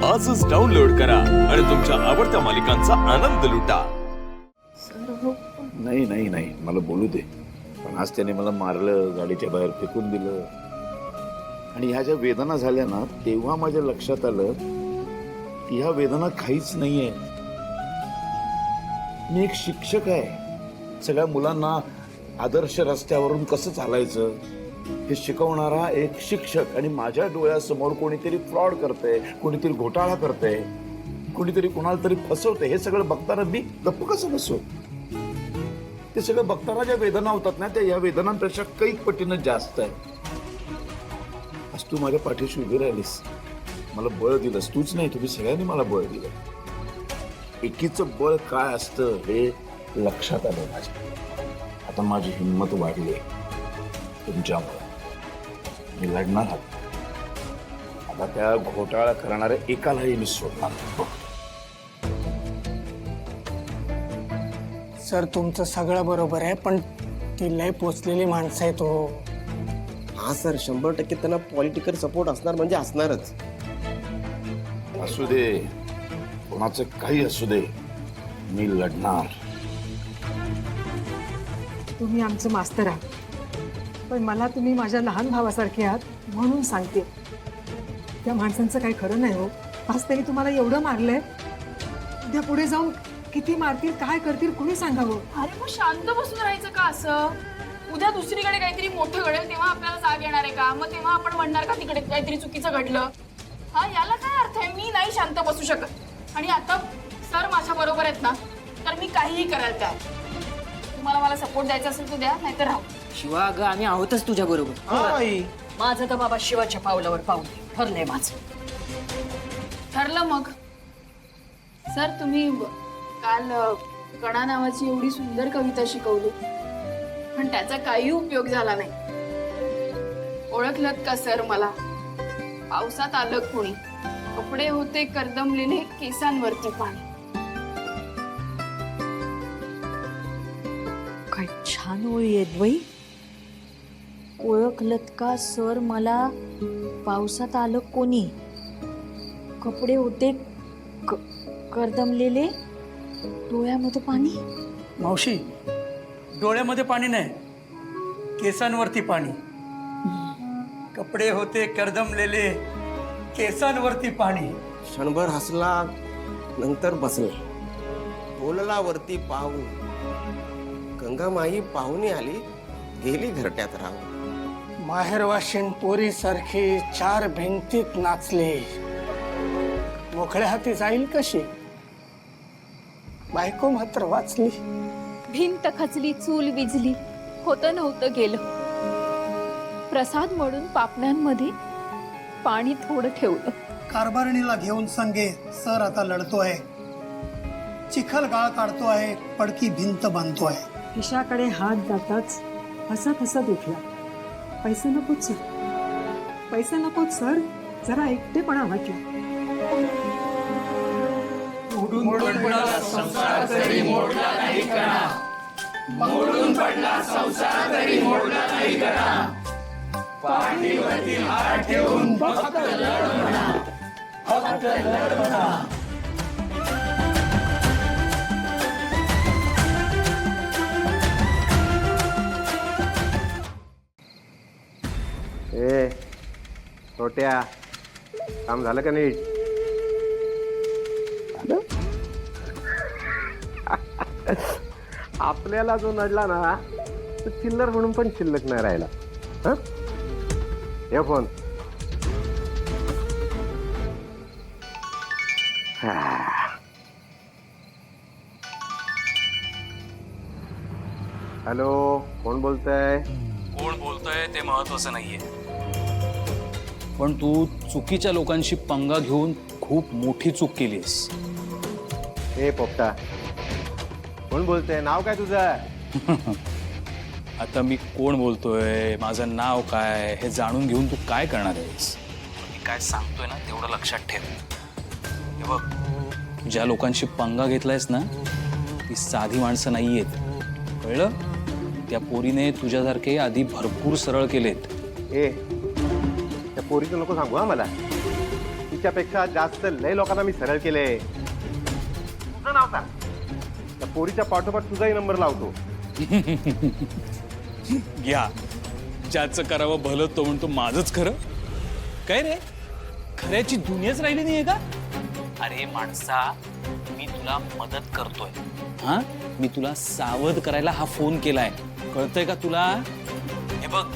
आजच डाउनलोड करा आणि तुमच्या आवडत्या मालिकांचा आनंद लुटा। नाही नाही नाही मला बोलू दे, पण आज त्याने मला मारलं, गाडीच्या बाहेर फेकून दिलं आणि ह्या ज्या वेदना झाल्या ना, तेव्हा माझ्या लक्षात आलं की ह्या वेदना काहीच नाहीये। मी एक शिक्षक आहे, सगळ्या मुलांना आदर्श रस्त्यावरून कसं चालायचं हे शिकवणारा एक शिक्षक, आणि माझ्या डोळ्यासमोर कोणीतरी फ्रॉड करतंय, कोणीतरी घोटाळा करतंय, कोणीतरी कोणाला तरी फसवतंय, हे सगळं बघताना मी गप्प कसं बसू? ते सगळं बघताना ज्या वेदना होतात ना, त्या या वेदनांपेक्षा कैक पटीनं जास्त आहे। आज तू माझ्या पाठीशी उभी राहिलीस, मला बळ दिलंस, तूच नाही तुम्ही सगळ्यांनी मला बळ दिलं। एकीचं बळ काय असतं हे लक्षात आलं माझ्या। आता माझी हिंमत वाढली तुमच्यामुळे, मी लढणार आहे। आता त्या घोटाळा करणाऱ्या एकालाही मी सोडणार नाही। सर तुमचं सगळं बरोबर आहे, पण ती लय पोचलेली माणसं आहे तो। हा सर, 100% त्यांना पॉलिटिकल सपोर्ट असणार म्हणजे असणारच। असू दे, कोणाचं काही असू दे, मी लढणार। तुम्ही आमचं मास्तर आहात, पण मला तुम्ही माझ्या लहान भावासारखे आहात म्हणून सांगते, त्या माणसांचं काही खरं नाही हो। आज तरी तुम्हाला एवढं मारलंय, उद्या पुढे जाऊन किती मारतील, काय करतील, कुणी सांगावं? अरे मग शांत बसून राहायचं का असं? उद्या दुसरीकडे काहीतरी मोठं घडेल तेव्हा आपल्याला जाग येणार आहे का? मग तेव्हा आपण म्हणणार का तिकडे काहीतरी चुकीचं घडलं? हा, याला काय अर्थ आहे? मी नाही शांत बसू शकत। आणि आता सर माझ्या बरोबर आहेत ना, तर मी काहीही करायला तयार। तुम्हाला मला सपोर्ट द्यायचा असेल तर द्या, नाहीतर राहू। शिवा, अगं आम्ही आहोतच तुझ्या बरोबर। माझं तर बाबा शिवाच्या पावलावर पाऊल ठरलंय माझं। ठरलं मग सर, तुम्ही काल कणा नावाची एवढी सुंदर कविता शिकवली, पण त्याचा काही उपयोग झाला नाही। ओळखलत का सर मला? पावसात आलं कोणी, कपडे होते कर्दमलेले, केसांवरती पाणी। काय छान ओळी आहेत बाई। ओळखलत का सर मला? पावसात आलं कोणी, कपडे होते करदमलेले, डोळ्यामध्ये पाणी। मावशी, डोळ्यामध्ये पाणी नाही, केसांवरती पाणी। कपडे होते कर्दमलेले, केसांवरती पाणी। क्षणभर हसला, नंतर बसला, बोलला वरती पाहून। गंगामाई पाहुणी आली, गेली घरट्यात राहून। माहेरवाशीण पोरी सारखी 4 भिंतीत नाचले, मोकळ्या हाती जाईल कशी? बायको मात्र वाचली। भिंत खचली, चूल विझली, होतं नव्हतं गेलं। प्रसाद म्हणून पापण्यांमध्ये पाणी थोडं ठेवलं। कारभारणीला घेऊन संगे सर आता लढतोय, चिखल गाळ काढतोय, पडकी भिंत बांधतोय। खिशाकडे हात जाताच हसत हसत उठला, पैसे नकोच सर, पैसे नकोच सर, जरा एकटेपणा वाटला। ए छोट्या, काम झालं का नीट? आपल्याला जो नडला ना, तो चिल्लर म्हणून पण शिल्लक नाही राहिला। हं? हे फोन। हॅलो, कोण बोलतंय? कोण बोलतोय ते महत्वाचं नाहीये, पण तू चुकीच्या लोकांशी पंगा घेऊन खूप मोठी चूक केलीस। ए पोपटा, कोण बोलतंय? नाव काय तुझं? आता मी कोण बोलतोय, माझं नाव काय, हे जाणून घेऊन तू काय करणार आहेस? मी काय सांगतोय ना तेवढं लक्षात ठेव। हे बघ, तू ज्या लोकांशी पंगा घेतलायस ना, ती साधी माणसं नाहीयेत, कळलं? त्या पोरीने तुझ्यासारखे आधी भरपूर सरळ केलेत। ए, त्या पोरीचं नको सांगू हा मला। ती तुमच्यापेक्षा जास्त लय लोकांना मी सरळ केले. तुझं नाव सांग. त्या पोरीच्या पाठोपाठ तुझाही नंबर लावतो. घ्या, ज्याचं करावं भलं तो म्हणतो माझंच खरं. काय रे, खऱ्याची दुनियाच राहिली नाहीये का? अरे माणसा, मी तुला मदत करतोय. हा, मी तुला सावध करायला हा फोन केलाय. कळतंय का तुला? हे बघ,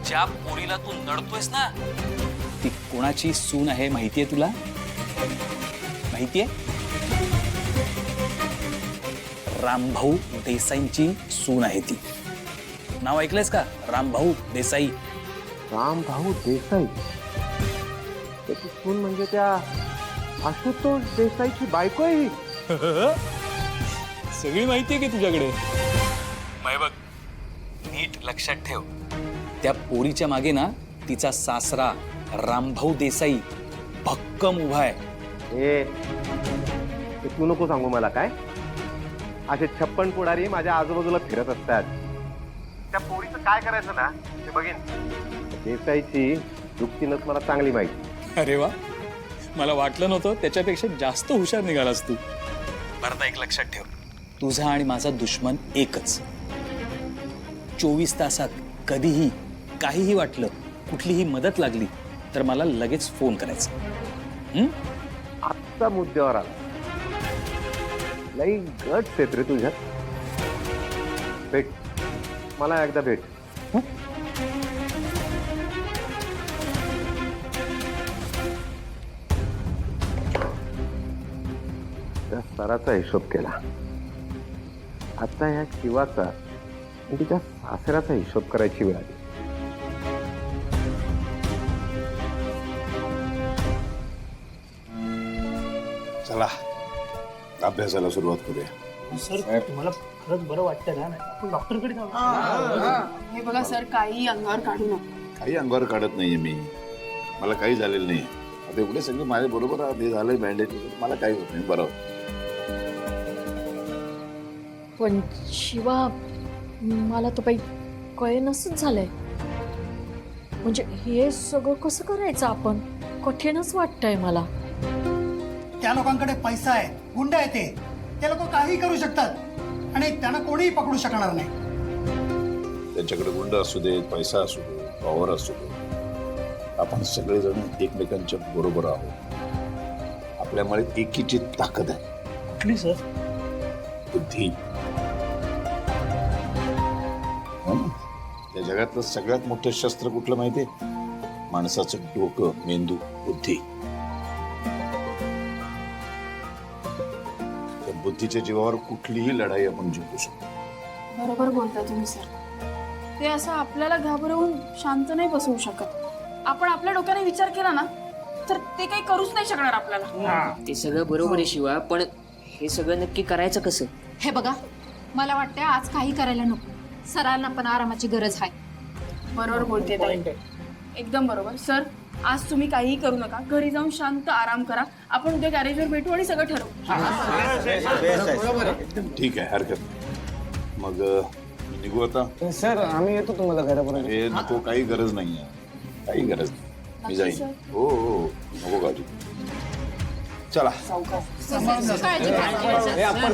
ज्या पोरीला तू नडतोयस ना, ती कोणाची सून आहे माहितीये तुला? माहितीये? रामभाऊ देसाईंची सून आहे ती. नाव ऐकलंयस का? रामभाऊ देसाई. रामभाऊ देसाई? त्याची सून म्हणजे त्या आशुतोष देसाईची बायको आहे. सगळी माहिती आहे की तुझ्याकडे? माय बघ, नीट लक्षात ठेव, त्या पोरीच्या मागे ना तिचा सासरा रामभाऊ देसाई भक्कम उभा आहे. ए, ते तू नको सांगू मला. काय असे 56 पुढारी माझ्या आजूबाजूला फिरत असतात. त्या पोरीचं काय करायचं ना ते बघेन. देसाईची युक्तीनच मला चांगली माहिती. अरे वा, मला वाटलं नव्हतं त्याच्यापेक्षा जास्त हुशार निघालास तू. बरं, एक लक्षात ठेव, तुझा आणि माझा दुश्मन एकच. 24 तासात कधीही काहीही वाटलं, कुठलीही मदत लागली तर मला लगेच फोन करायचा. आजचा मुद्द्यावर आला. लई गट्स आहेत रे तुझ्यात. भेट मला एकदा भेट. त्या सराचा हिशोब केला. आता ह्या शिवाचा आणि तिच्या सासऱ्याचा हिशोब करायची वेळ आली. चला अभ्यासाला सुरुवात करूया. सर, तुम्हाला खरंच बरं वाटतं ना? आपण डॉक्टरकडे जाऊ. हे बघा सर, काही अंगावर काढू नका. काही अंगावर काढत नाहीये मी. मला काही झालेलं नाही. आता एवढे सगळे माझ्या बरोबर ते झालंय बँडेज. मला काही होत नाही. बरोबर. पण शिवा, मला तर काही कळेनासच झालंय. म्हणजे हे सगळं कसं करायचं आपण? कठीणच वाटतंय मला. त्या लोकांकडे पैसा आहे, गुंड आहे ते लोक काही करू शकतात आणि त्यांना कोणीही पकडू शकणार नाही. त्यांच्याकडे गुंड असू दे, पैसा असू दे, पॉवर असू दे, आपण सगळेजण एकमेकांच्या बरोबर आहोत. आपल्यामुळे एकीची ताकद आहे. कुठली सर? बुद्धी. हो ना? या जगातलं सगळ्यात मोठं शस्त्र कुठलं माहितीये? माणसाचं डोकं, मेंदू, बुद्धी. त्या बुद्धीच्या जीवावर कुठलीही लढाई आपण जिंकू शकतो. बरोबर बोलताय तुम्ही सर. ते असं आपल्याला घाबरवून शांत नाही बसवू शकत. आपण आपल्या डोक्याने विचार केला ना तर ते काही करूच नाही शकणार आपल्याला. ते सगळं बरोबर आहे शिवा, पण हे सगळं नक्की करायचं कसं? हे बघा, मला वाटतंय आज काही करायला नको. सरांना पण आरामाची गरज आहे. बरोबर बोलते ताई. एकदम बरोबर सर. आज तुम्ही काहीही करू नका. घरी जाऊन शांत आराम करा. आपण उद्या गॅरेजवर भेटू आणि सगळं ठरवू. ठीक आहे, हरकत नाही. मग निघू आता. सर, आम्ही येतो तुम्हाला घरापर्यंत. हे नको, काही गरज नाही आहे. काही गरज नाही. मी जाईन. हो हो, नको काळजी. चला. आपण